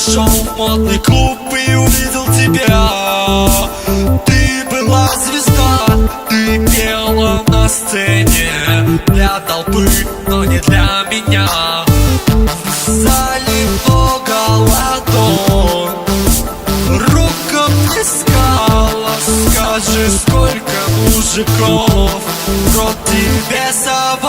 зашел в модный клуб и увидел тебя. Ты была звезда, ты пела на сцене для толпы, но не для меня. В зале много ладонь, рука плескала. Скажи, сколько мужиков в рот тебе совали.